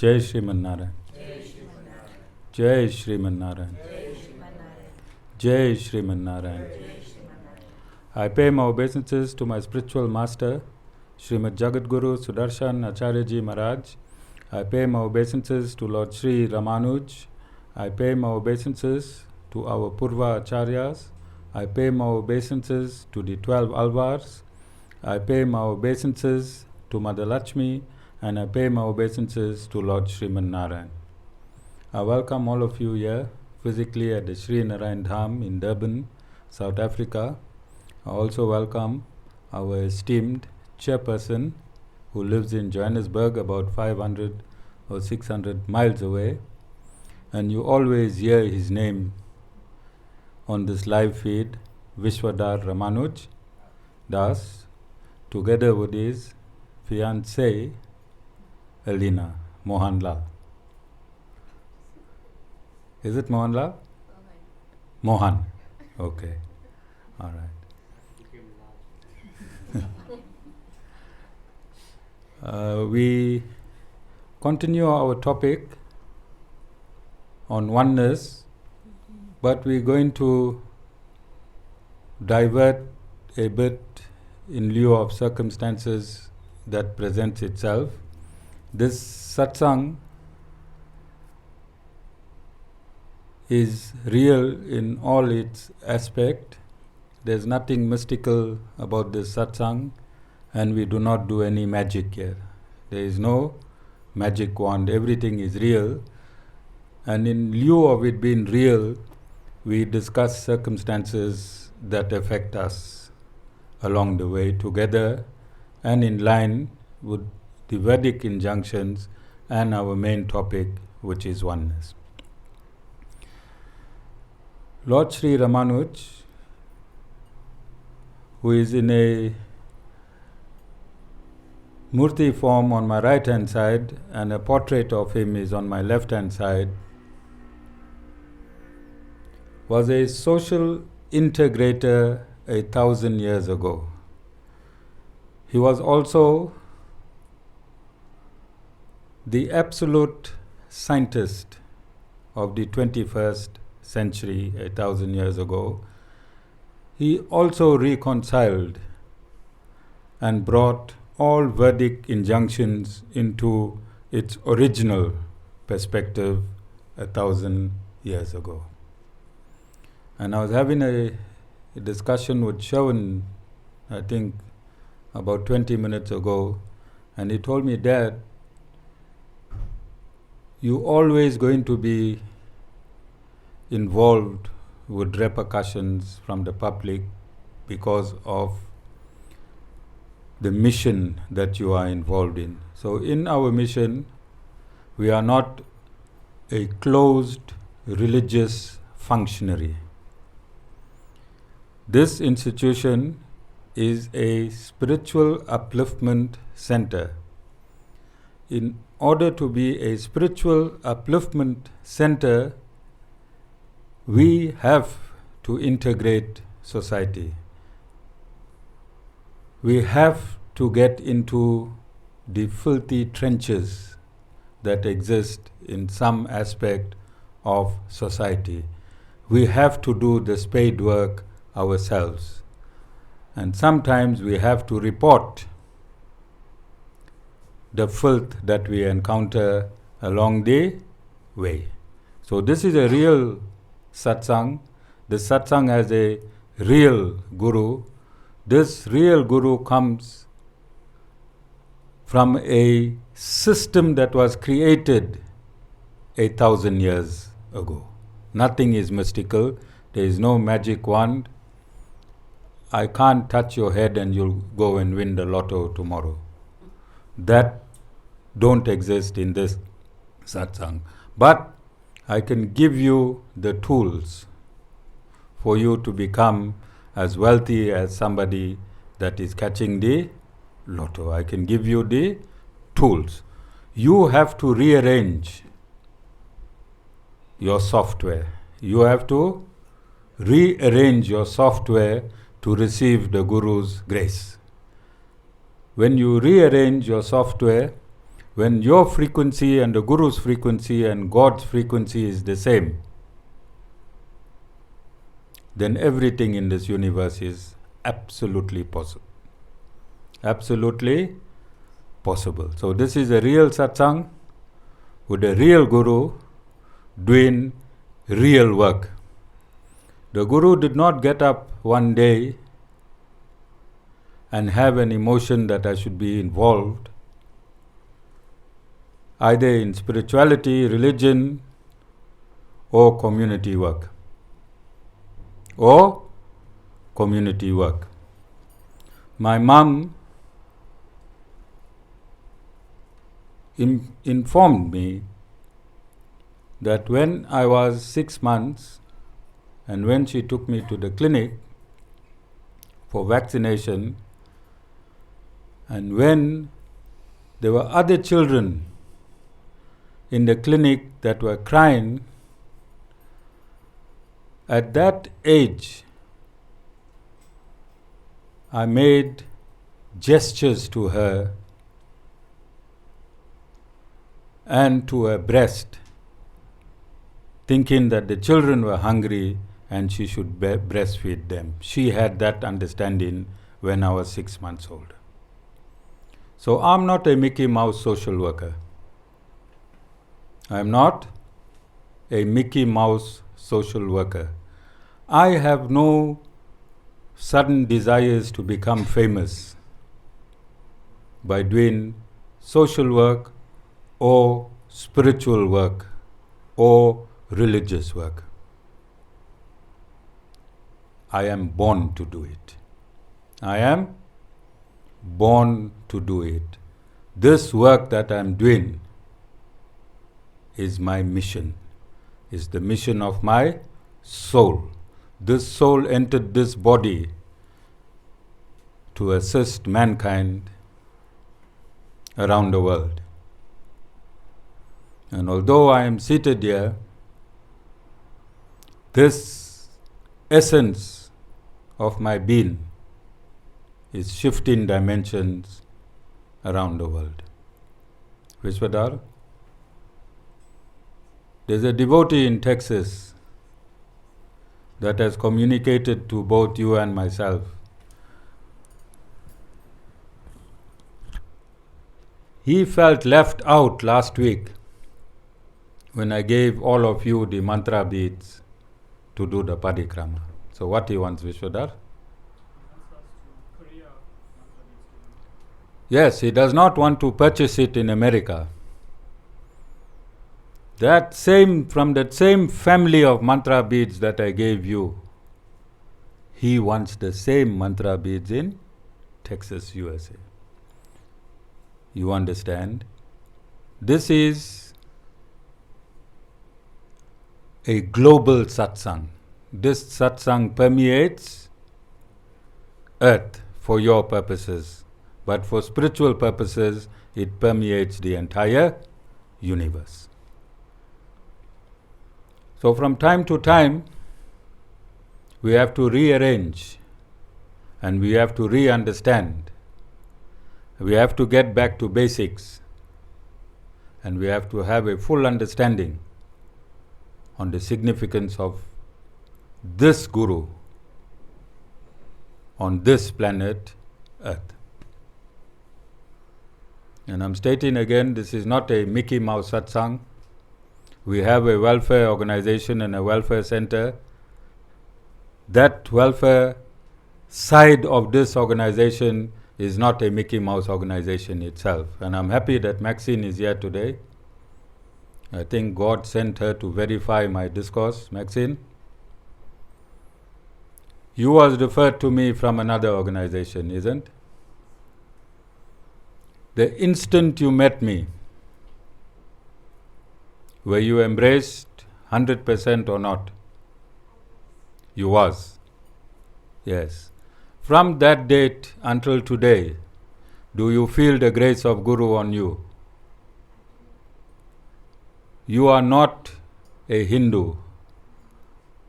Jai Shriman Narayan. Jai Shriman Narayan. Jai Shriman Narayan. I pay my obeisances to my spiritual master, Srimad Jagadguru Sudarshan Acharya Ji Maharaj. I pay my obeisances to Lord Sri Ramanuj. I pay my obeisances to our Purva Acharyas. I pay my obeisances to the 12 Alvars. I pay my obeisances to Mother Lakshmi, and I pay my obeisances to Lord Sriman Narayan. I welcome all of you here physically at the Sri Narayan Dham in Durban, South Africa. I also welcome our esteemed chairperson who lives in Johannesburg, about 500 or 600 miles away, and you always hear his name on this live feed, Vishvadhar Ramanuj Das, together with his fiancée, Alina Mohan. Is it Mohan? Mohan. Okay. All right. We continue our topic on oneness, but we're going to divert a bit in lieu of circumstances that presents itself. This Satsang is real in all its aspect. There's nothing mystical about this Satsang, and we do not do any magic here. There is no magic wand. Everything is real, and in lieu of it being real, we discuss circumstances that affect us along the way together and in line with the Vedic injunctions and our main topic, which is oneness. Lord Sri Ramanuj, who is in a Murti form on my right hand side and a portrait of him is on my left hand side, was a social integrator 1,000 years ago. He was also the absolute scientist of the 21st century 1,000 years ago. He also reconciled and brought all Vedic injunctions into its original perspective 1,000 years ago. And I was having a discussion with Shawan, I think about 20 minutes ago, and he told me, Dad, you're always going to be involved with repercussions from the public because of the mission that you are involved in. So in our mission, we are not a closed religious functionary. This institution is a spiritual upliftment center. In order to be a spiritual upliftment center, we have to integrate society. We have to get into the filthy trenches that exist in some aspect of society. We have to do the spade work ourselves. And sometimes we have to report the filth that we encounter along the way. So this is a real Satsang. The Satsang has a real Guru. This real Guru comes from a system that was created 1,000 years ago. Nothing is mystical. There is no magic wand. I can't touch your head and you'll go and win the lotto tomorrow. That don't exist in this Satsang. But I can give you the tools for you to become as wealthy as somebody that is catching the lotto. I can give you the tools. You have to rearrange your software. You have to rearrange your software to receive the Guru's grace. When you rearrange your software, when your frequency and the Guru's frequency and God's frequency is the same, then everything in this universe is absolutely possible. Absolutely possible. So this is a real satsang with a real Guru doing real work. The Guru did not get up one day and have an emotion that I should be involved either in spirituality, religion, or community work. My mom informed me that when I was 6 months and when she took me to the clinic for vaccination, and when there were other children in the clinic that were crying, at that age I made gestures to her and to her breast, thinking that the children were hungry and she should breastfeed them. She had that understanding when I was 6 months old. So I'm not a Mickey Mouse social worker. I'm not a Mickey Mouse social worker. I have no sudden desires to become famous by doing social work or spiritual work or religious work. I am born to do it. I am born to do it. This work that I am doing is my mission, is the mission of my soul. This soul entered this body to assist mankind around the world. And although I am seated here, this essence of my being is shifting dimensions around the world. Vishvadhar, there's a devotee in Texas that has communicated to both you and myself. He felt left out last week when I gave all of you the mantra beads to do the parikrama. So what he wants, Vishvadhar? Yes, he does not want to purchase it in America. From that same family of mantra beads that I gave you, he wants the same mantra beads in Texas, USA. You understand? This is a global satsang. This satsang permeates earth for your purposes, but for spiritual purposes, it permeates the entire universe. So from time to time, we have to rearrange and we have to re-understand. We have to get back to basics and we have to have a full understanding on the significance of this Guru on this planet Earth. And I'm stating again, this is not a Mickey Mouse satsang. We have a welfare organization and a welfare center. That welfare side of this organization is not a Mickey Mouse organization itself. And I'm happy that Maxine is here today. I think God sent her to verify my discourse. Maxine, you was referred to me from another organization, isn't? The instant you met me, were you embraced 100% or not? You was. Yes. From that date until today, do you feel the grace of Guru on you? You are not a Hindu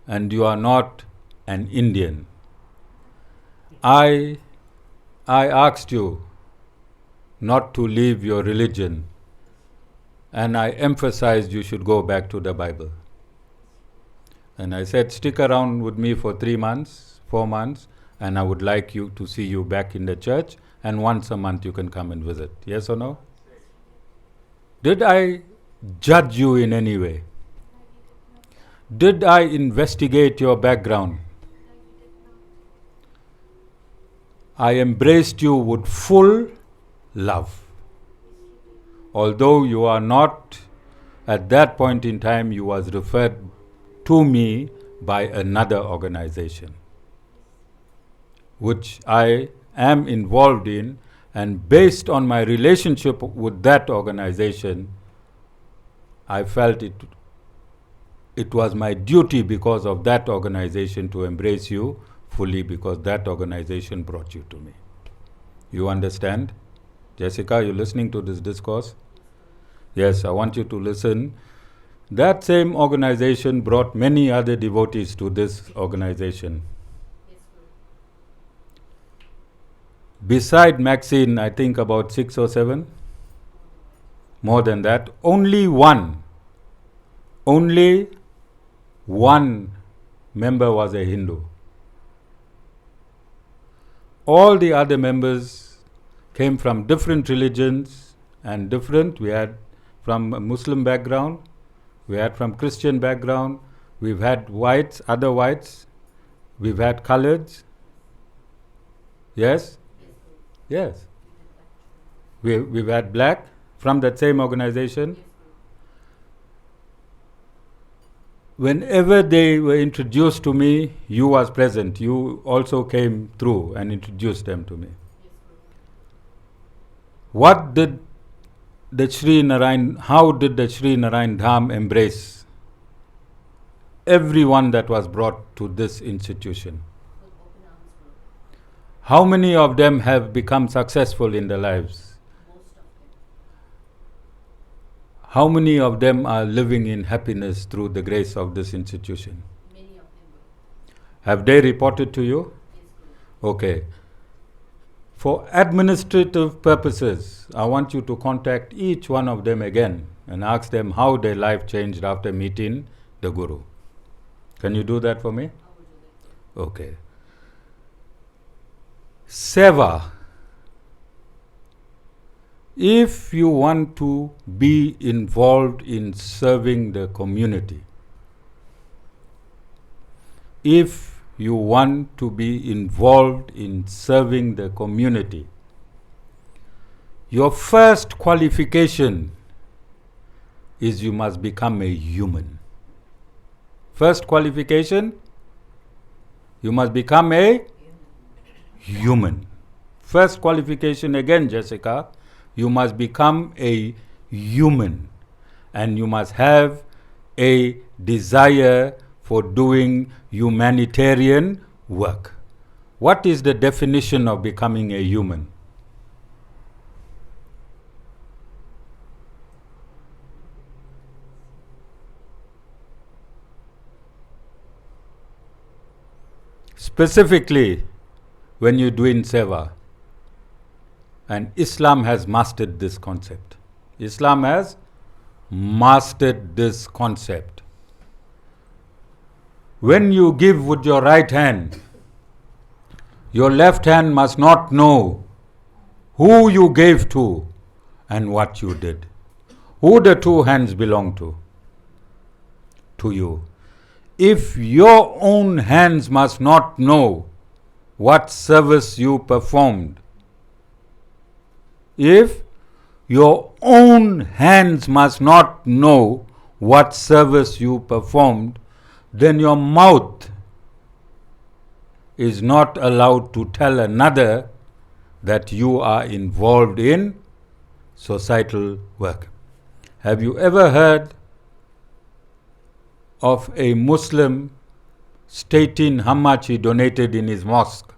and you are not an Indian. I asked you not to leave your religion and I emphasized you should go back to the Bible. And I said, stick around with me for 3 months, 4 months, and I would like you to see you back in the church, and once a month you can come and visit. Yes or no? Did I judge you in any way? Did I investigate your background? I embraced you with full love. Although you are not, at that point in time, you was referred to me by another organization, which I am involved in, and based on my relationship with that organization, I felt it was my duty because of that organization to embrace you fully, because that organization brought you to me. You understand? Jessica, are you listening to this discourse? Yes, I want you to listen. That same organization brought many other devotees to this organization. Beside Maxine, I think about 6 or 7. More than that. Only one member was a Hindu. All the other members came from different religions and different. We had from a Muslim background, we had from Christian background, we've had whites, other whites, we've had coloreds. Yes? Yes. We've had black from that same organization. Whenever they were introduced to me, you was present. You also came through and introduced them to me. What did the Sri Narayan, how did the Sri Narayan Dham embrace everyone that was brought to this institution? How many of them have become successful in their lives? How many of them are living in happiness through the grace of this institution? Many of them will. Have they reported to you? Yes, Okay. For administrative purposes, I want you to contact each one of them again and ask them how their life changed after meeting the Guru. Can you do that for me? I will do that. Okay. Seva. If you want to be involved in serving the community, if you want to be involved in serving the community, your first qualification is you must become a human. First qualification, you must become a human. First qualification again, Jessica, you must become a human, and you must have a desire for doing humanitarian work. What is the definition of becoming a human? Specifically, when you're doing Seva. And Islam has mastered this concept. Islam has mastered this concept. When you give with your right hand, your left hand must not know who you gave to and what you did. Who the two hands belong to? To you. If your own hands must not know what service you performed, if your own hands must not know what service you performed, then your mouth is not allowed to tell another that you are involved in societal work. Have you ever heard of a Muslim stating how much he donated in his mosque?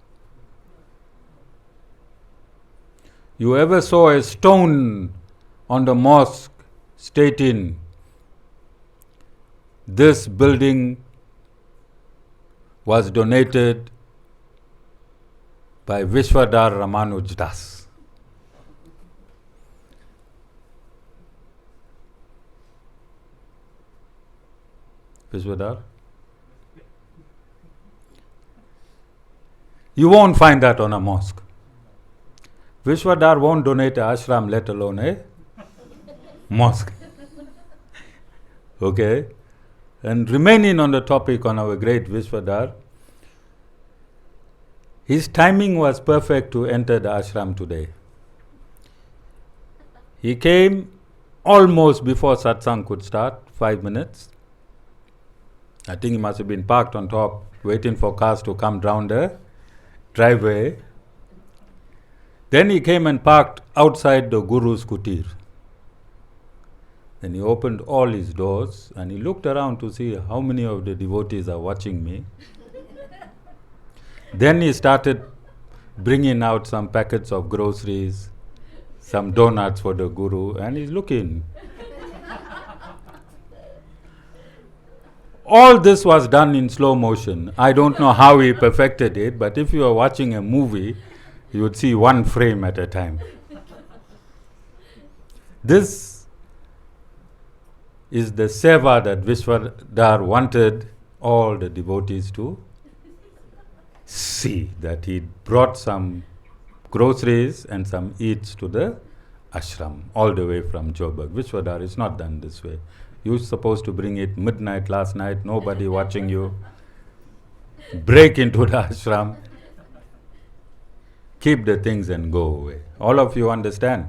You ever saw a stone on the mosque stating, this building was donated by Vishvadhar Ramanuj Das? Vishvadhar? You won't find that on a mosque. Vishvadhar won't donate a ashram, let alone a mosque. Okay? And remaining on the topic on our great Vishvadhar, his timing was perfect to enter the ashram today. He came almost before Satsang could start, 5 minutes. I think he must have been parked on top, waiting for cars to come down the driveway. Then he came and parked outside the Guru's kutir. Then he opened all his doors and he looked around to see how many of the devotees are watching me. Then he started bringing out some packets of groceries, some donuts for the Guru, and he's looking. All this was done in slow motion. I don't know how he perfected it, but if you are watching a movie, you would see one frame at a time. This is the Seva that Vishvadhar wanted all the devotees to see, that he brought some groceries and some eats to the ashram, all the way from Johannesburg. Vishvadhar is not done this way. You're supposed to bring it midnight last night, nobody watching you. Break into the ashram, keep the things and go away. All of you understand?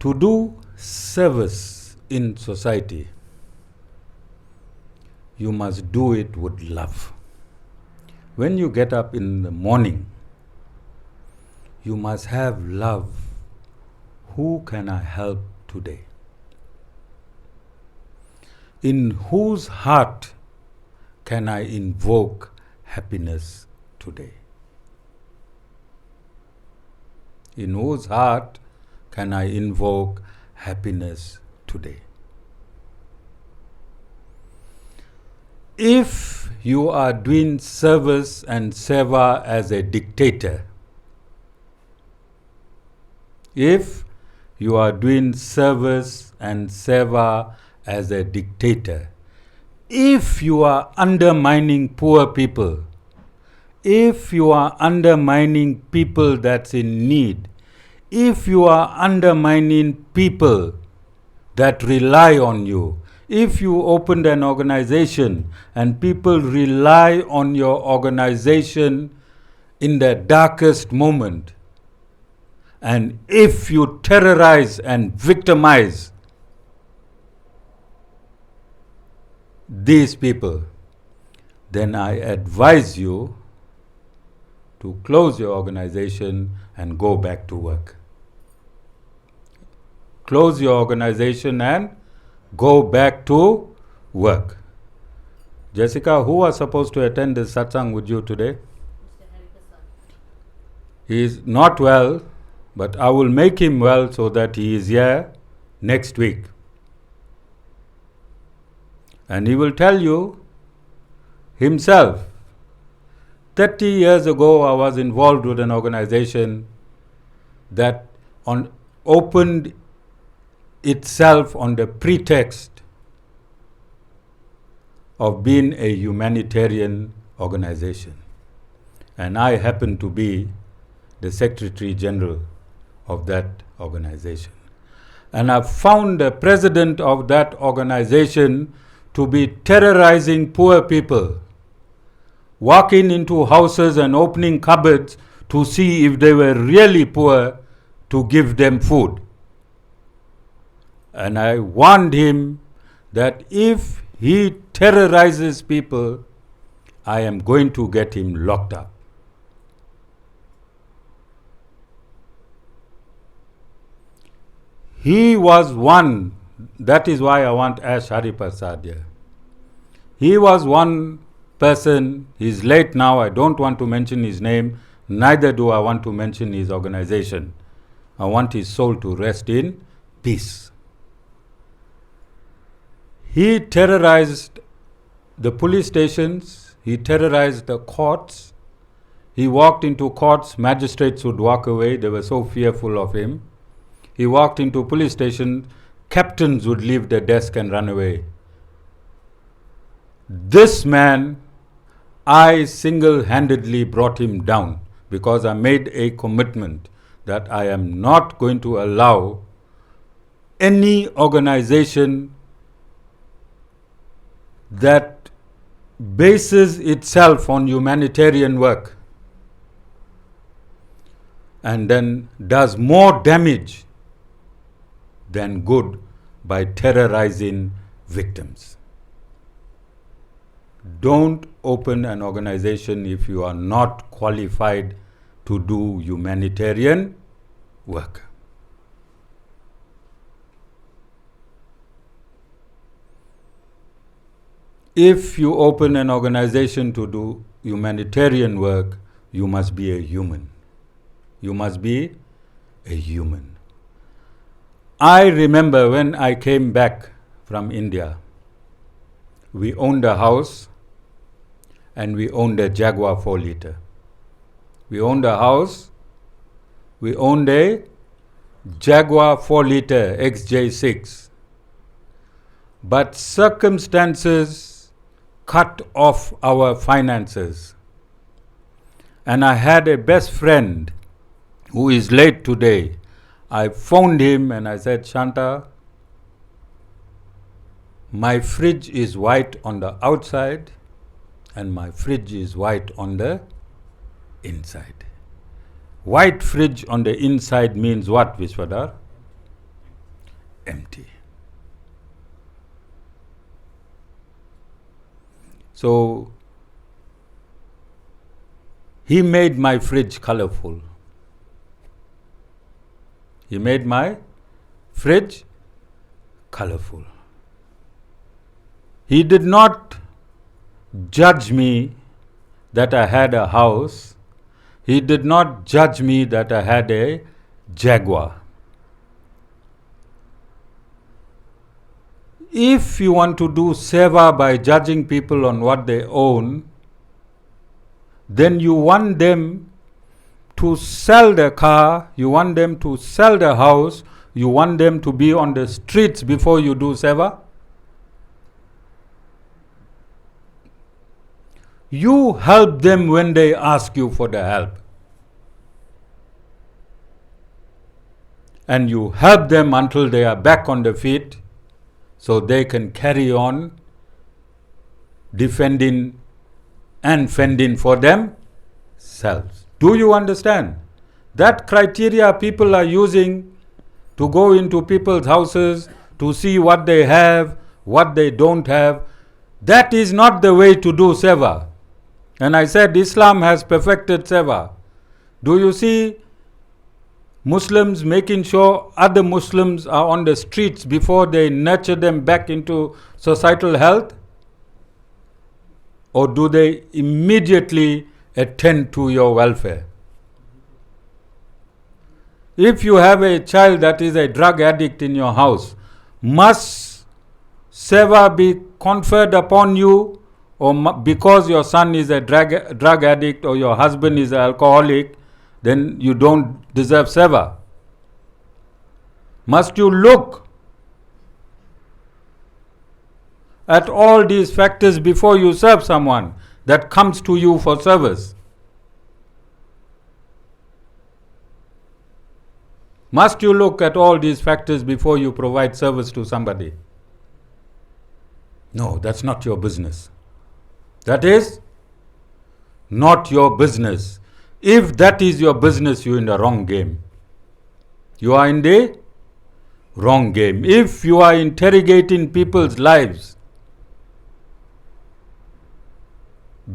To do service in society, you must do it with love. When you get up in the morning, you must have love. Who can I help today? In whose heart can I invoke happiness today? In whose heart can I invoke happiness today? If you are doing service and seva as a dictator, if you are doing service and seva as a dictator, if you are undermining poor people, if you are undermining people that's in need, if you are undermining people that rely on you, if you opened an organization and people rely on your organization in the darkest moment, and if you terrorize and victimize these people, then I advise you to close your organization and go back to work. Close your organization and go back to work. Jessica, who was supposed to attend this satsang with you today? He is not well, but I will make him well so that he is here next week. And he will tell you himself, 30 years ago I was involved with an organization that opened itself on the pretext of being a humanitarian organization. And I happen to be the Secretary General of that organization. And I found the president of that organization to be terrorizing poor people, walking into houses and opening cupboards to see if they were really poor, to give them food. And I warned him that if he terrorizes people, I am going to get him locked up. He was one, that is why I want Ash Hariprasad here. He was one person, he's late now, I don't want to mention his name, neither do I want to mention his organization. I want his soul to rest in peace. He terrorized the police stations, he terrorized the courts. He walked into courts, magistrates would walk away, they were so fearful of him. He walked into police station, captains would leave their desk and run away. This man, I single-handedly brought him down because I made a commitment that I am not going to allow any organization that bases itself on humanitarian work and then does more damage than good by terrorizing victims. Don't open an organization if you are not qualified to do humanitarian work. If you open an organization to do humanitarian work, you must be a human. You must be a human. I remember when I came back from India, we owned a house and we owned a Jaguar 4-liter. We owned a house, we owned a Jaguar 4-liter XJ6. But circumstances cut off our finances. And I had a best friend who is late today. I phoned him and I said, Shanta, my fridge is white on the outside and my fridge is white on the inside. White fridge on the inside means what, Vishvadhar? Empty. So, he made my fridge colorful. He made my fridge colorful. He did not judge me that I had a house. He did not judge me that I had a Jaguar. If you want to do seva by judging people on what they own, then you want them to sell the car, you want them to sell the house, you want them to be on the streets before you do seva. You help them when they ask you for the help. And you help them until they are back on the feet so they can carry on defending and fending for themselves. Do you understand? That criteria people are using to go into people's houses to see what they have, what they don't have, that is not the way to do seva. And I said Islam has perfected seva. Do you see Muslims making sure other Muslims are on the streets before they nurture them back into societal health? Or do they immediately attend to your welfare? If you have a child that is a drug addict in your house, must seva be conferred upon you? Or because your son is a drug addict or your husband is an alcoholic, then you don't deserve seva? Must you look at all these factors before you serve someone that comes to you for service? Must you look at all these factors before you provide service to somebody? No, that's not your business. That is not your business. If that is your business, you're in the wrong game. You are in the wrong game. If you are interrogating people's lives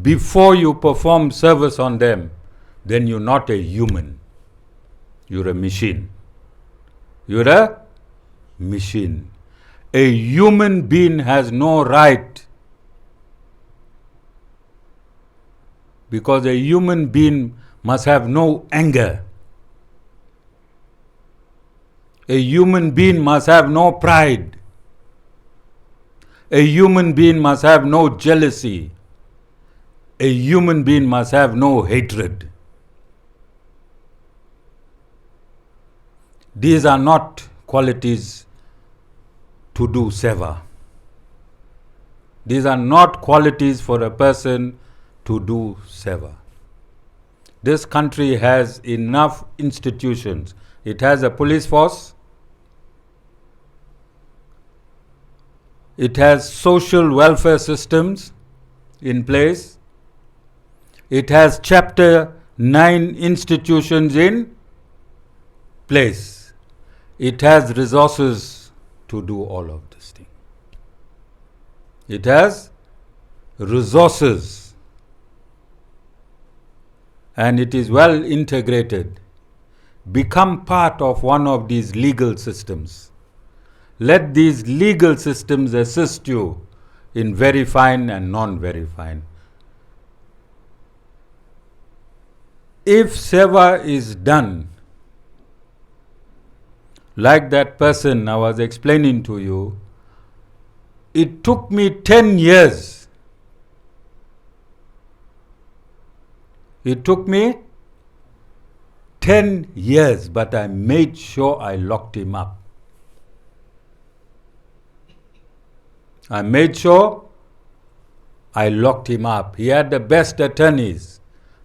before you perform service on them, then you're not a human. You're a machine. You're a machine. A human being has no right, because a human being must have no anger. A human being must have no pride. A human being must have no jealousy. A human being must have no hatred. These are not qualities to do Seva. These are not qualities for a person to do Seva. This country has enough institutions. It has a police force. It has social welfare systems in place. It has Chapter 9 institutions in place. It has resources to do all of this thing. It has resources. And it is well integrated. Become part of one of these legal systems. Let these legal systems assist you in verifying and non-verifying. If Seva is done like that person I was explaining to you, it took me 10 years. It took me 10 years, but I made sure I locked him up. I made sure I locked him up. He had the best attorneys.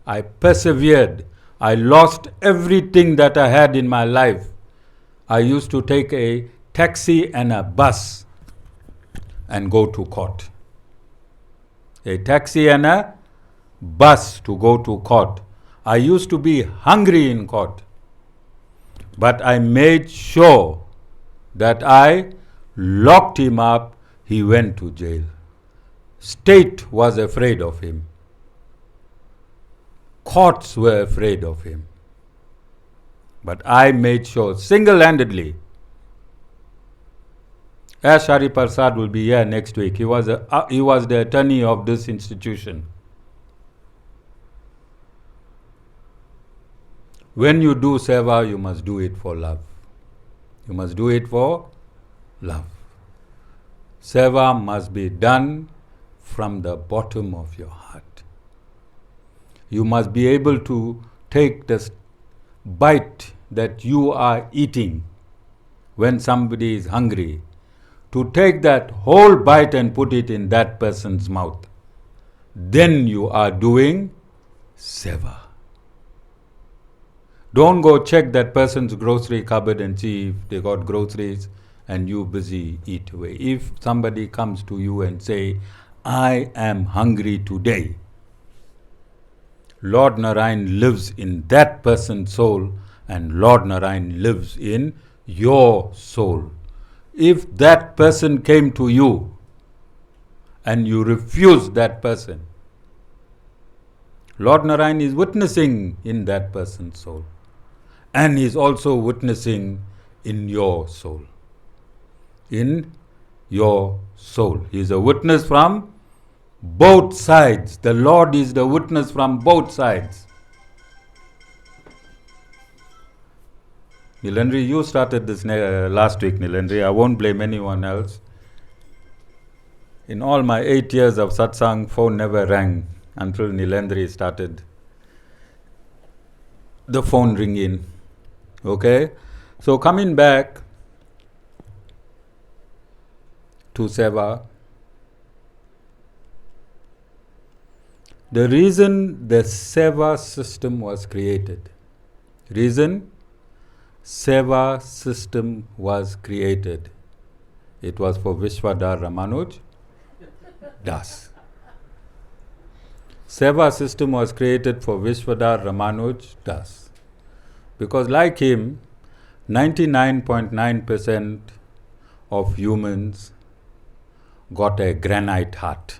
I persevered. I lost everything that I had in my life. I used to take a taxi and a bus and go to court. A taxi and a bus to go to court. I used to be hungry in court. But I made sure that I locked him up. He went to jail. State was afraid of him. Courts were afraid of him. But I made sure, single-handedly. Ashari Prasad will be here next week. He was the attorney of this institution. When you do Seva, you must do it for love. You must do it for love. Seva must be done from the bottom of your heart. You must be able to take the bite that you are eating when somebody is hungry, to take that whole bite and put it in that person's mouth. Then you are doing Seva. Don't go check that person's grocery cupboard and see if they got groceries and you busy eat away. If somebody comes to you and say, I am hungry today, Lord Narayan lives in that person's soul and Lord Narayan lives in your soul. If that person came to you and you refused that person, Lord Narayan is witnessing in that person's soul. And he is also witnessing in your soul. In your soul. He is a witness from both sides. The Lord is the witness from both sides. Nilandri, you started this last week, Nilandri. I won't blame anyone else. In all my 8 years of satsang, phone never rang until Nilandri started the phone ringing. Okay? So coming back to Seva, the reason the Seva system was created, it was for Vishvadhar Ramanuj Das. Seva system was created for Vishvadhar Ramanuj Das. Because like him, 99.9% of humans got a granite heart.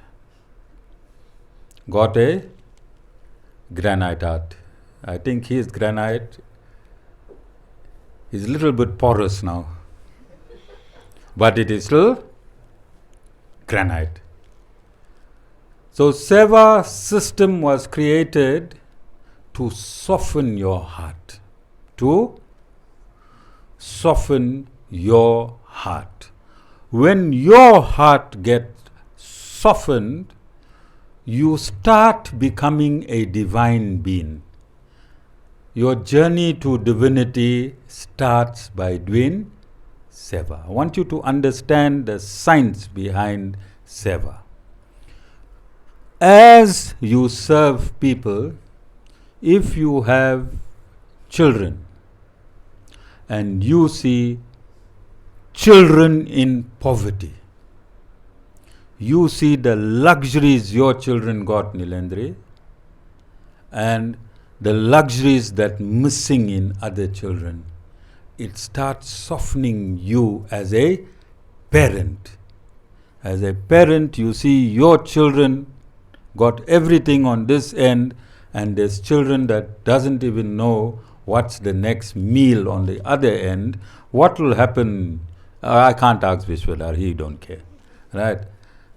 Got a granite heart. I think his granite is a little bit porous now. But it is still granite. So Seva system was created to soften your heart. To soften your heart. When your heart gets softened, you start becoming a divine being. Your journey to divinity starts by doing Seva. I want you to understand the science behind Seva. As you serve people, if you have children and you see children in poverty, you see the luxuries your children got, Nilendri, and the luxuries that missing in other children, it starts softening you as a parent. As a parent, you see your children got everything on this end, and there's children that doesn't even know what's the next meal on the other end. What will happen? I can't ask Vishvadhar, he don't care, right?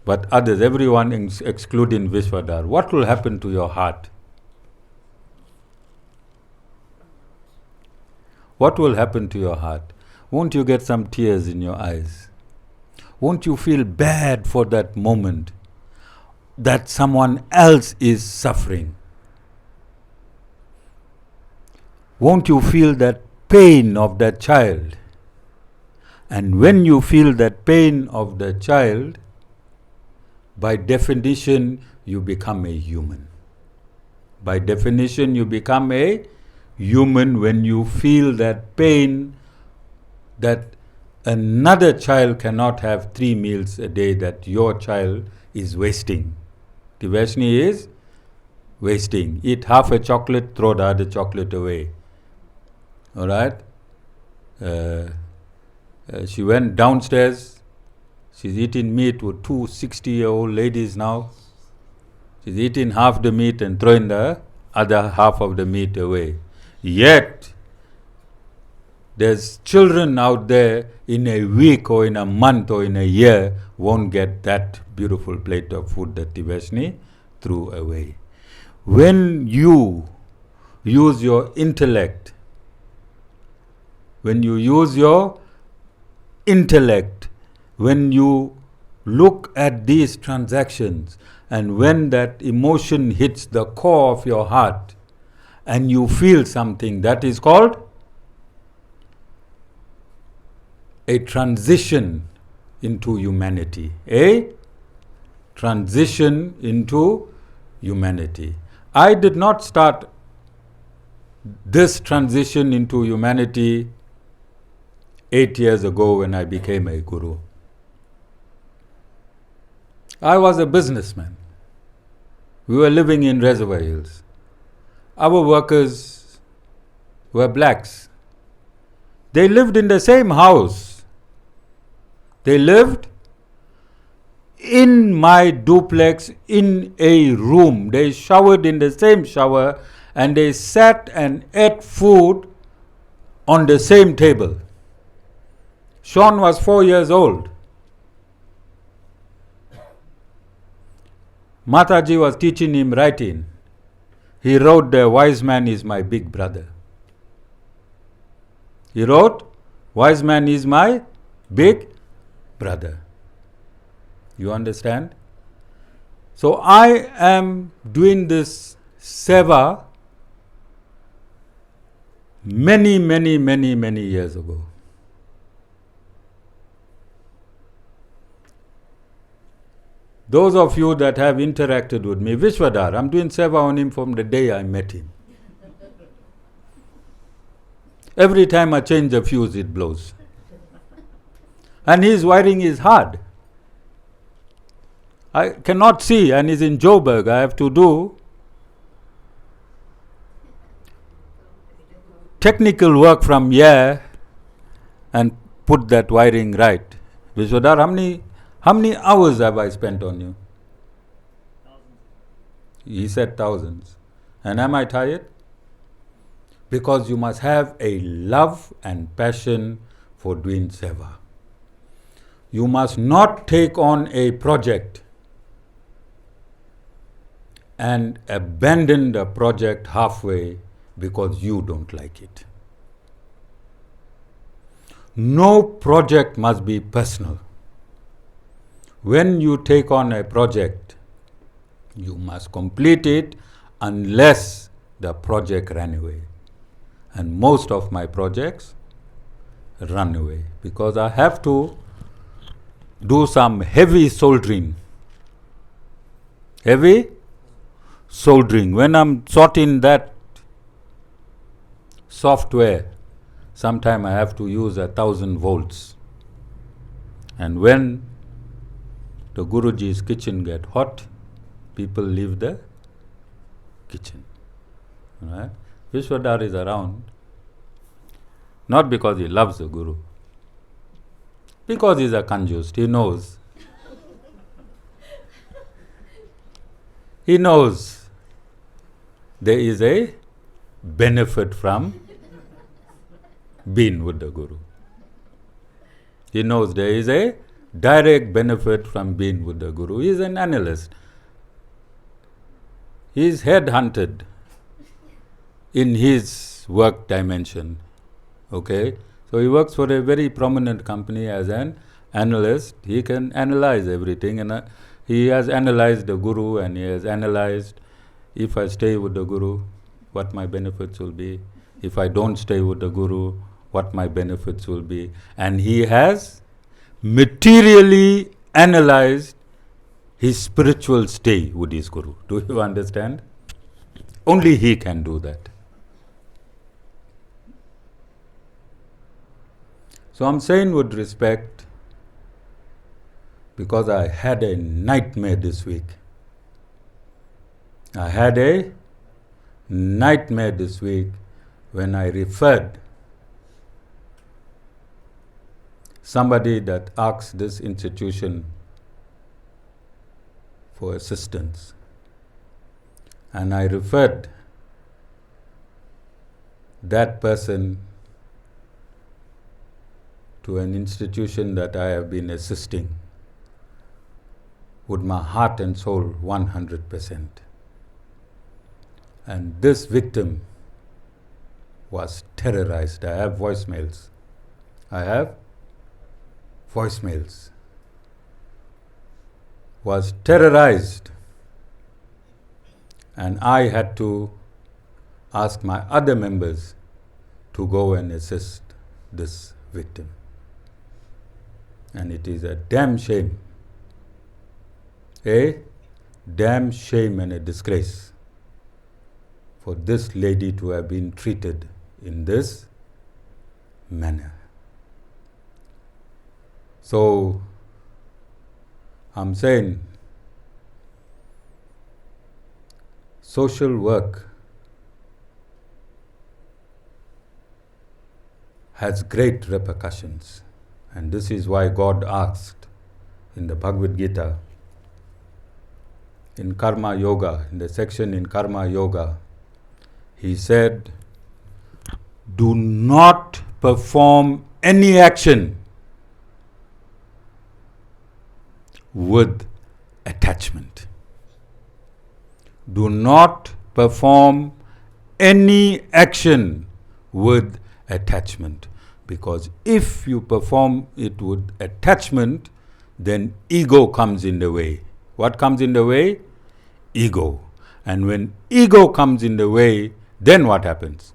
But others, everyone excluding Vishvadhar, what will happen to your heart? What will happen to your heart? Won't you get some tears in your eyes? Won't you feel bad for that moment that someone else is suffering? Won't you feel that pain of that child? And when you feel that pain of the child, by definition, you become a human. By definition, you become a human when you feel that pain that another child cannot have 3 meals a day, that your child is wasting. Tivashni is wasting. Eat half a chocolate, throw the other chocolate away. All right? She went downstairs. She's eating meat with 2 60-year-old ladies now. She's eating half the meat and throwing the other half of the meat away. Yet, there's children out there in a week or in a month or in a year won't get that beautiful plate of food that Tivashni threw away. When you use your intellect, when you look at these transactions, and when that emotion hits the core of your heart and you feel something, that is called a transition into humanity. A transition into humanity. I did not start this transition into humanity 8 years ago when I became a guru. I was a businessman. We were living in Reservoir Hills. Our workers were blacks. They lived in the same house. They lived in my duplex in a room. They showered in the same shower and they sat and ate food on the same table. Sean was 4 years old. Mataji was teaching him writing. He wrote, "The wise man is my big brother." He wrote, "Wise man is my big brother." You understand? So I am doing this Seva many years ago. Those of you that have interacted with me, Vishvadhar, I'm doing Seva on him from the day I met him. Every time I change the fuse, it blows. And his wiring is hard. I cannot see, and he's in Joburg. I have to do technical work from here and put that wiring right. Vishvadhar, how many hours have I spent on you? He said thousands. And am I tired? Because you must have a love and passion for doing Seva. You must not take on a project and abandon the project halfway because you don't like it. No project must be personal. When you take on a project, you must complete it unless the project ran away. And most of my projects run away, because I have to do some heavy soldering. Heavy soldering. When I'm sorting that software, sometime I have to use 1,000 volts. And when the Guruji's kitchen get hot, people leave the kitchen. Right? Vishvadhar is around, not because he loves the Guru, because he's a conjust. He knows. He knows there is a benefit from being with the Guru. He knows there is a direct benefit from being with the Guru. He is an analyst. He is headhunted in his work dimension. Okay? So he works for a very prominent company as an analyst. He can analyze everything, and he has analyzed the Guru, and he has analyzed, if I stay with the Guru, what my benefits will be. If I don't stay with the Guru, what my benefits will be. And he has materially analyzed his spiritual stay with his Guru. Do you understand? Only he can do that. So I'm saying with respect, because I had a nightmare this week. I had a nightmare this week when I referred somebody that asked this institution for assistance. And I referred that person to an institution that I have been assisting with my heart and soul 100%. And this victim was terrorized. I have voicemails. Was terrorized. And I had to ask my other members to go and assist this victim. And it is a damn shame. A damn shame and a disgrace for this lady to have been treated in this manner. So, I'm saying social work has great repercussions. And this is why God asked in the Bhagavad Gita, in Karma Yoga, in the section in Karma Yoga, He said, do not perform any action with attachment. Do not perform any action with attachment. Because if you perform it with attachment, then ego comes in the way. What comes in the way? Ego. And when ego comes in the way, then what happens?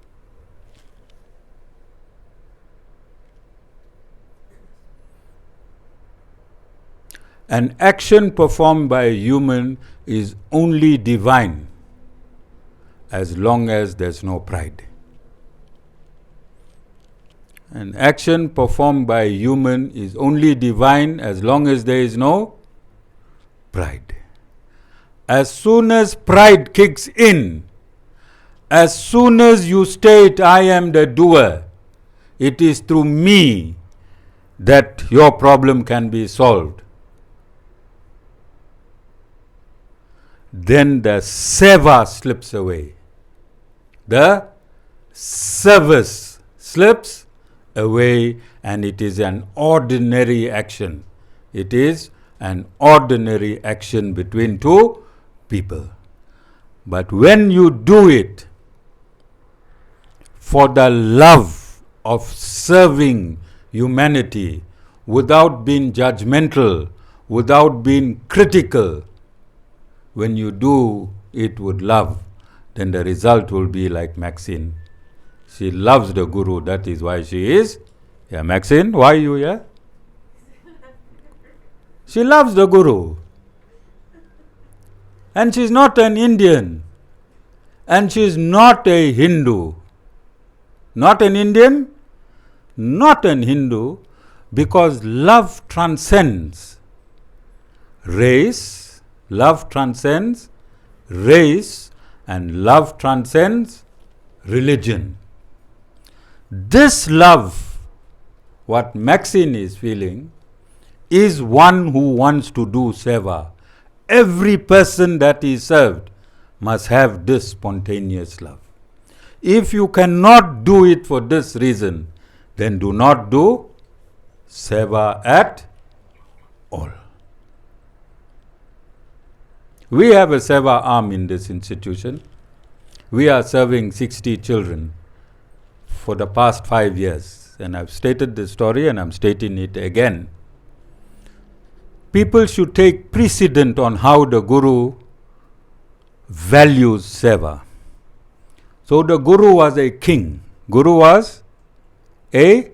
An action performed by a human is only divine as long as there's no pride. An action performed by a human is only divine as long as there is no pride. As soon as pride kicks in, as soon as you state, I am the doer, it is through me that your problem can be solved, then the Seva slips away. The service slips away, and it is an ordinary action. It is an ordinary action between two people. But when you do it for the love of serving humanity, without being judgmental, without being critical, when you do it with love, then the result will be like Maxine. She loves the Guru, that is why she is Yeah, Maxine, why are you here? She loves the Guru. And she's not an Indian. And she's not a Hindu. Not an Indian, not an Hindu, because love transcends race, love transcends race, and love transcends religion. This love, what Maxine is feeling, is one who wants to do seva. Every person that is served must have this spontaneous love. If you cannot do it for this reason, then do not do seva at all. We have a seva arm in this institution. We are serving 60 children for the past 5 years. And I've stated this story and I'm stating it again. People should take precedent on how the Guru values seva. So the Guru was a king. Guru was a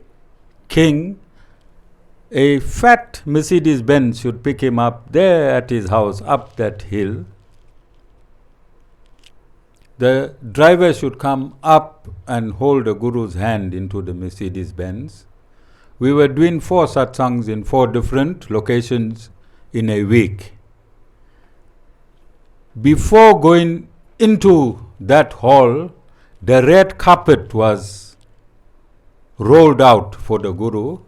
king. A fat Mercedes-Benz should pick him up there at his house, up that hill. The driver should come up and hold the Guru's hand into the Mercedes-Benz. We were doing 4 satsangs in 4 different locations in a week. Before going into that hall, the red carpet was rolled out for the Guru.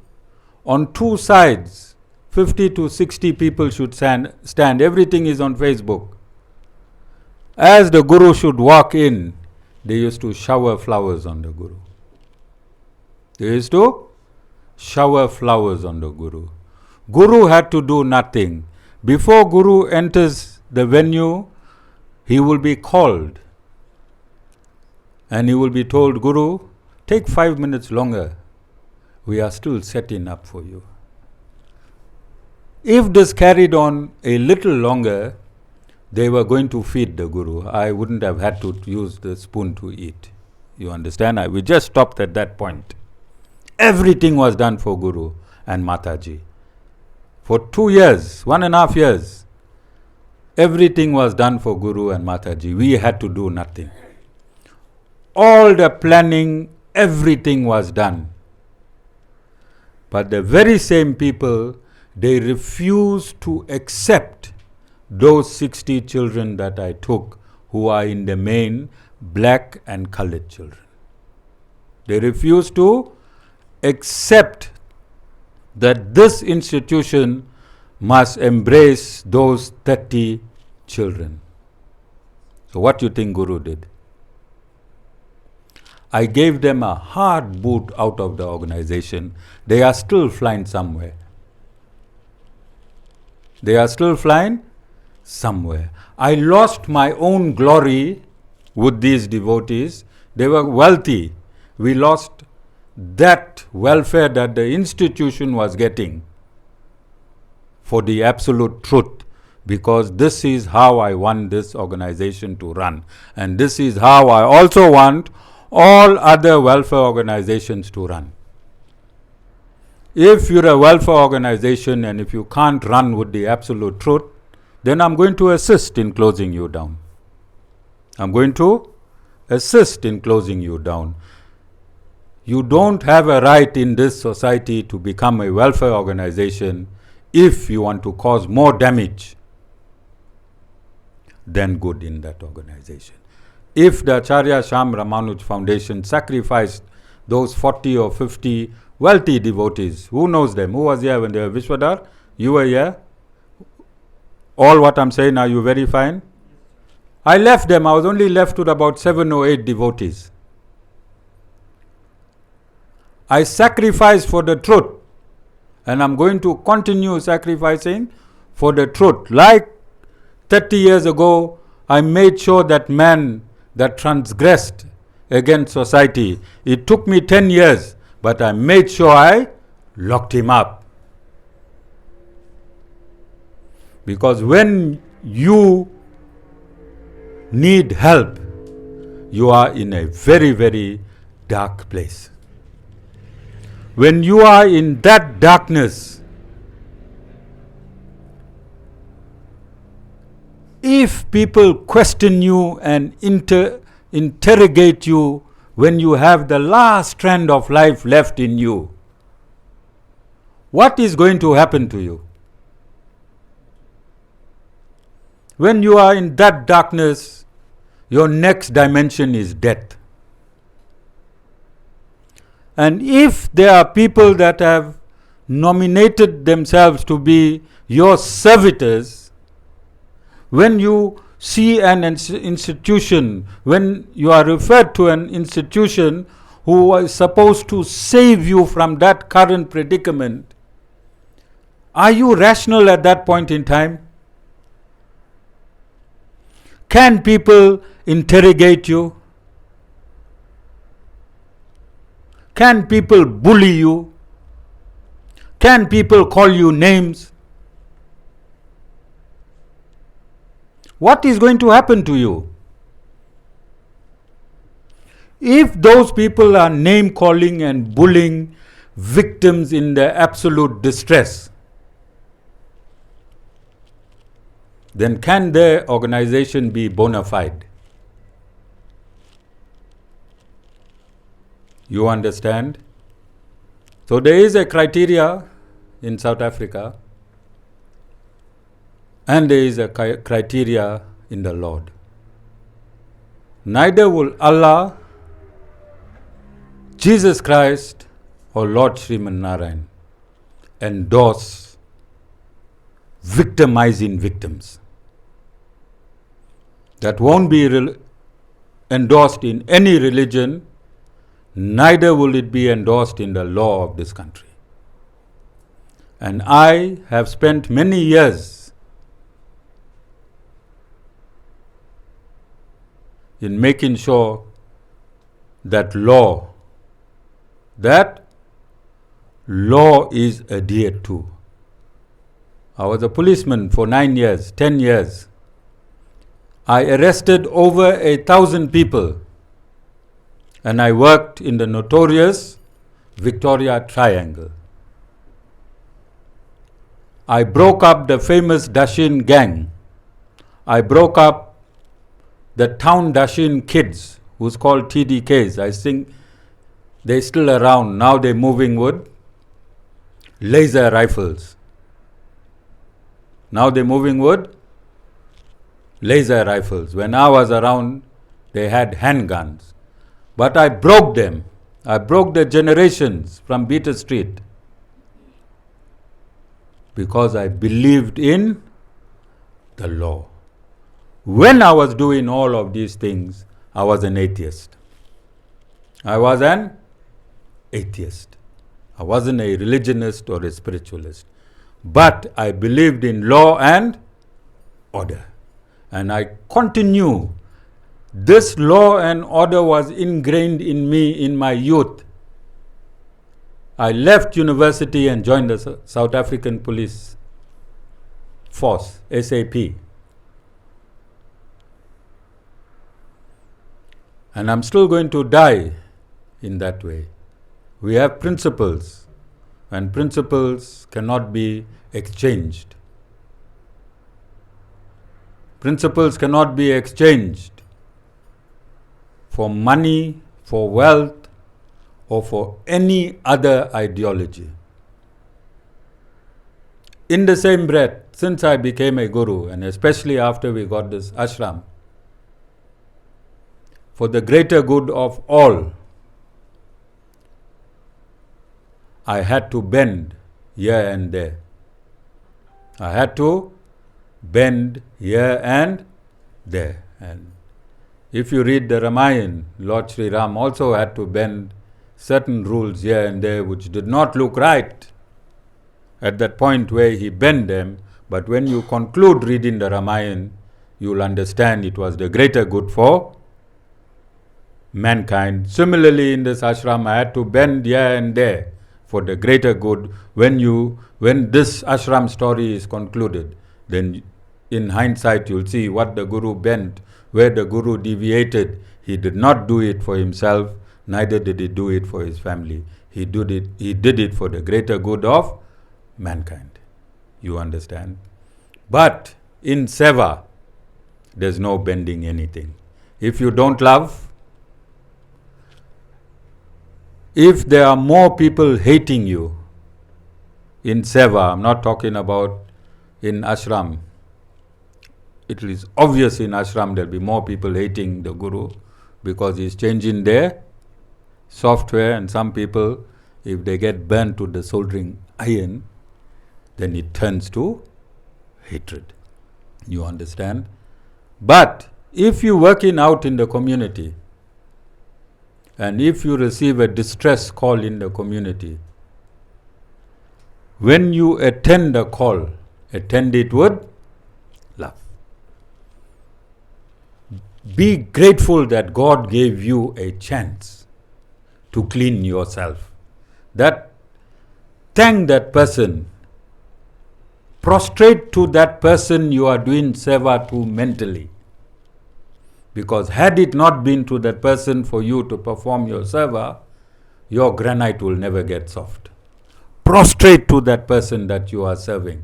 On 2 sides, 50 to 60 people should stand. Everything is on Facebook. As the Guru should walk in, they used to shower flowers on the Guru. They used to shower flowers on the Guru. Guru had to do nothing. Before Guru enters the venue, he will be called. And he will be told, Guru, take 5 minutes longer. We are still setting up for you. If this carried on a little longer, they were going to feed the Guru. I wouldn't have had to use the spoon to eat. You understand? We just stopped at that point. Everything was done for Guru and Mataji. For 2 years, 1.5 years, everything was done for Guru and Mataji. We had to do nothing. All the planning, everything was done. But the very same people, they refused to accept those 60 children that I took, who are in the main black and colored children. They refused to accept that this institution must embrace those 30 children. So what do you think Guru did? I gave them a hard boot out of the organization. They are still flying somewhere. They are still flying somewhere. I lost my own glory with these devotees. They were wealthy. We lost that welfare that the institution was getting for the absolute truth, because this is how I want this organization to run. And this is how I also want all other welfare organizations to run. If you're a welfare organization and if you can't run with the absolute truth, then I'm going to assist in closing you down. I'm going to assist in closing you down. You don't have a right in this society to become a welfare organization if you want to cause more damage than good in that organization. If the Acharya Sham Ramanuj Foundation sacrificed those 40 or 50 wealthy devotees, who knows them? Who was here when they were Vishvadhar? You were here? All what I'm saying, are you very fine? I left them. I was only left with about 7 or 8 devotees. I sacrificed for the truth. And I'm going to continue sacrificing for the truth. Like 30 years ago, I made sure that man that transgressed against society, it took me 10 years, but I made sure I locked him up. Because when you need help, you are in a very, very dark place. when you are in that darkness, if people question you and interrogate you when you have the last strand of life left in you, what is going to happen to you? When you are in that darkness, your next dimension is death. And if there are people that have nominated themselves to be your servitors, when you see an institution, when you are referred to an institution who was supposed to save you from that current predicament, are you rational at that point in time? Can people interrogate you? Can people bully you? Can people call you names? What is going to happen to you? If those people are name calling and bullying victims in their absolute distress, then can their organization be bona fide? You understand? So there is a criteria in South Africa, and there is a criteria in the Lord. Neither will Allah, Jesus Christ, or Lord Sriman Narayan endorse victimizing victims. That won't be endorsed in any religion, neither will it be endorsed in the law of this country. And I have spent many years in making sure that law is adhered to. I was a policeman for 9 years, 10 years. I arrested over 1,000 people, and I worked in the notorious Victoria Triangle. I broke up the famous Dashin gang. I broke up the town Dashin kids, who's called TDKs. I think they're still around. Now they're moving with laser rifles. Now they're moving with laser rifles. When I was around, they had handguns. But I broke them. I broke the generations from Beater Street because I believed in the law. When I was doing all of these things, I was an atheist. I was an atheist. I wasn't a religionist or a spiritualist. But I believed in law and order. And I continue. This law and order was ingrained in me in my youth. I left university and joined the South African Police Force, SAP. And I'm still going to die in that way. We have principles, and principles cannot be exchanged. Principles cannot be exchanged for money, for wealth, or for any other ideology. In the same breath, since I became a guru, and especially after we got this ashram, for the greater good of all, I had to bend here and there. I had to bend here and there. And if you read the Ramayana, Lord Sri Ram also had to bend certain rules here and there which did not look right at that point where he bent them. But when you conclude reading the Ramayana, you will understand it was the greater good for mankind. Similarly, in this ashram, I had to bend here and there for the greater good. When this ashram story is concluded, then in hindsight you'll see what the Guru bent, where the Guru deviated. He did not do it for himself, neither did he do it for his family. He did it for the greater good of mankind. You understand? But in Seva, there's no bending anything. If you don't love, if there are more people hating you in Seva, I'm not talking about in ashram. It is obvious in ashram there'll be more people hating the Guru because he's changing their software, and some people, if they get burnt to the soldering iron, then it turns to hatred. You understand? But if you working out in the community, and if you receive a distress call in the community, when you attend a call, attend it with love. Be grateful that God gave you a chance to clean yourself. Thank that person. Prostrate to that person you are doing seva to mentally. Because had it not been to that person for you to perform your seva, your granite will never get soft. Prostrate to that person that you are serving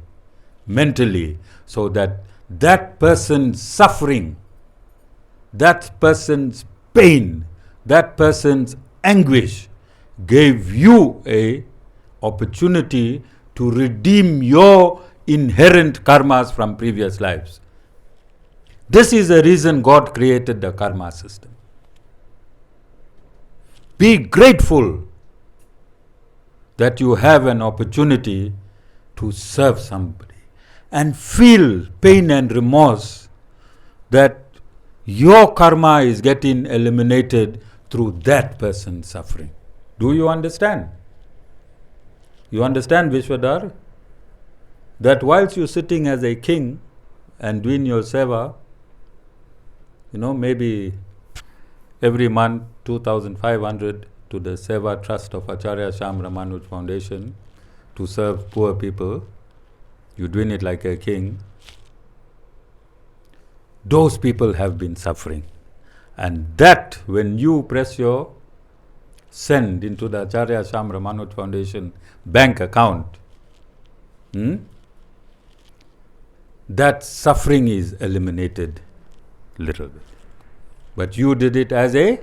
mentally, so that that person's suffering, that person's pain, that person's anguish gave you a opportunity to redeem your inherent karmas from previous lives. This is the reason God created the karma system. Be grateful that you have an opportunity to serve somebody, and feel pain and remorse that your karma is getting eliminated through that person's suffering. Do you understand? You understand, Vishvadhar? That whilst you're sitting as a king and doing your seva, maybe every month 2,500 to the Seva Trust of Acharya Sham Ramanuj Foundation to serve poor people, you're doing it like a king. Those people have been suffering. And that, when you press your send into the Acharya Sham Ramanuj Foundation bank account, that suffering is eliminated little bit. But you did it as a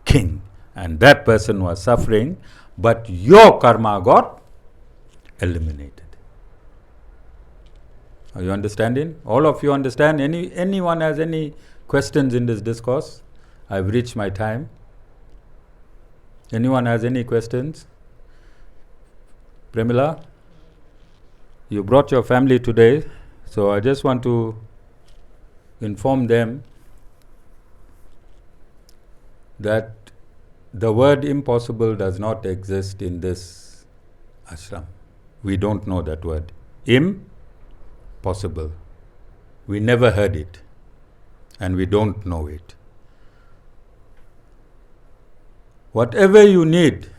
king, and that person was suffering, but your karma got eliminated. Are you understanding? All of you understand? Anyone has any questions in this discourse? I've reached my time. Anyone has any questions? Premila, you brought your family today, so I just want to inform them that the word impossible does not exist in this ashram. We don't know that word. Impossible. We never heard it, and we don't know it. Whatever you need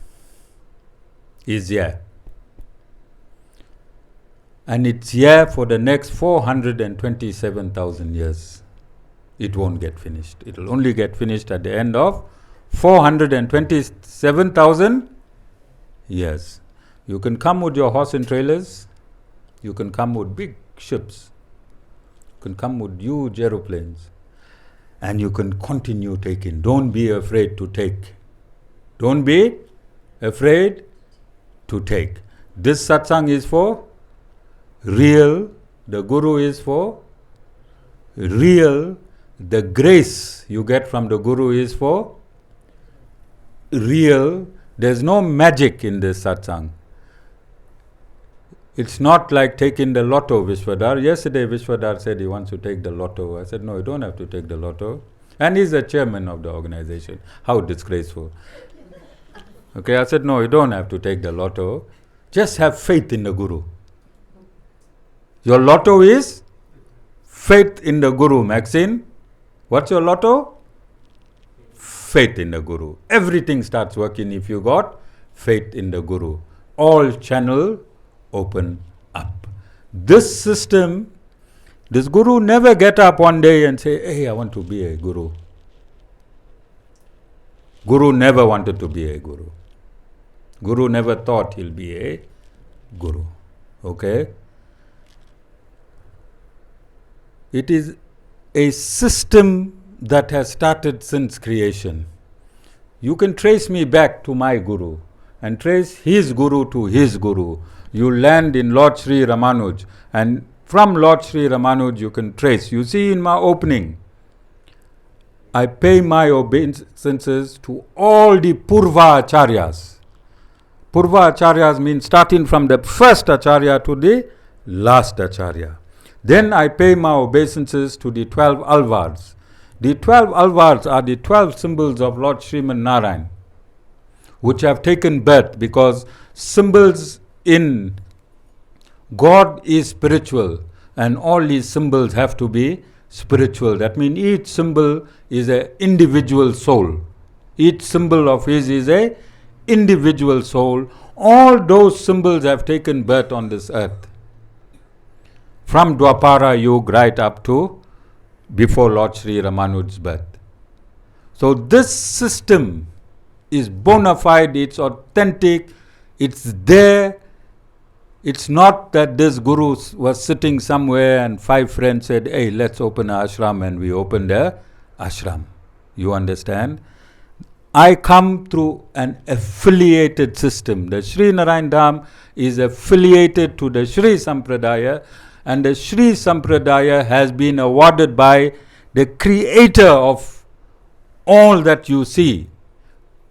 is here. And it's here for the next 427,000 years. It won't get finished. It will only get finished at the end of 427,000 years. You can come with your horse and trailers. You can come with big ships. You can come with huge aeroplanes. And you can continue taking. Don't be afraid to take. Don't be afraid to take. This satsang is for real. The Guru is for real. The grace you get from the Guru is for real. There's no magic in this satsang. It's not like taking the lotto, Vishvadhar. Yesterday, Vishvadhar said he wants to take the lotto. I said, no, you don't have to take the lotto. And he's the chairman of the organization. How disgraceful. Okay, I said, no, you don't have to take the lotto. Just have faith in the Guru. Your lotto is faith in the Guru, Maxine. What's your lotto? Faith in the Guru. Everything starts working if you got faith in the Guru. All channel open up. This system, this Guru never get up one day and say, hey, I want to be a Guru. Guru never wanted to be a Guru. Guru never thought he'll be a guru. Okay? It is a system that has started since creation. You can trace me back to my guru and trace his guru to his guru. You land in Lord Sri Ramanuj, and from Lord Sri Ramanuj you can trace. You see in my opening, I pay my obeisances to all the Purva Acharyas. Purva Acharyas means starting from the first Acharya to the last Acharya. Then I pay my obeisances to the 12 Alvars. The 12 Alvars are the 12 symbols of Lord Sriman Narayan, which have taken birth because symbols in God is spiritual, and all these symbols have to be spiritual. That means each symbol is an individual soul. Each symbol of his is a individual soul. All those symbols have taken birth on this earth. From Dwapara Yuga right up to before Lord Sri Ramanuj's birth. So this system is bona fide, it's authentic, it's there. It's not that this guru was sitting somewhere and 5 friends said, hey, let's open an ashram, and we opened a ashram. You understand? I come through an affiliated system. The Sri Narayan Dham is affiliated to the Sri Sampradaya, and the Sri Sampradaya has been awarded by the creator of all that you see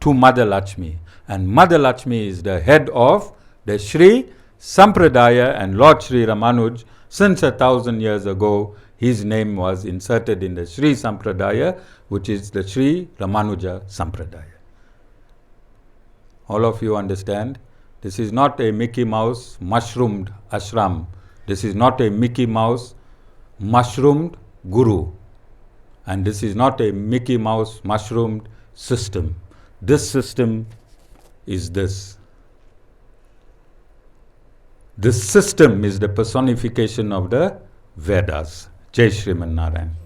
to Mother Lakshmi. And Mother Lakshmi is the head of the Sri Sampradaya, and Lord Sri Ramanuj, since 1,000 years ago, his name was inserted in the Sri Sampradaya, which is the Sri Ramanuja Sampradaya. All of you understand? This is not a Mickey Mouse mushroomed ashram. This is not a Mickey Mouse mushroomed guru. And this is not a Mickey Mouse mushroomed system. This system is this. This system is the personification of the Vedas. Jai Shriman Narayan.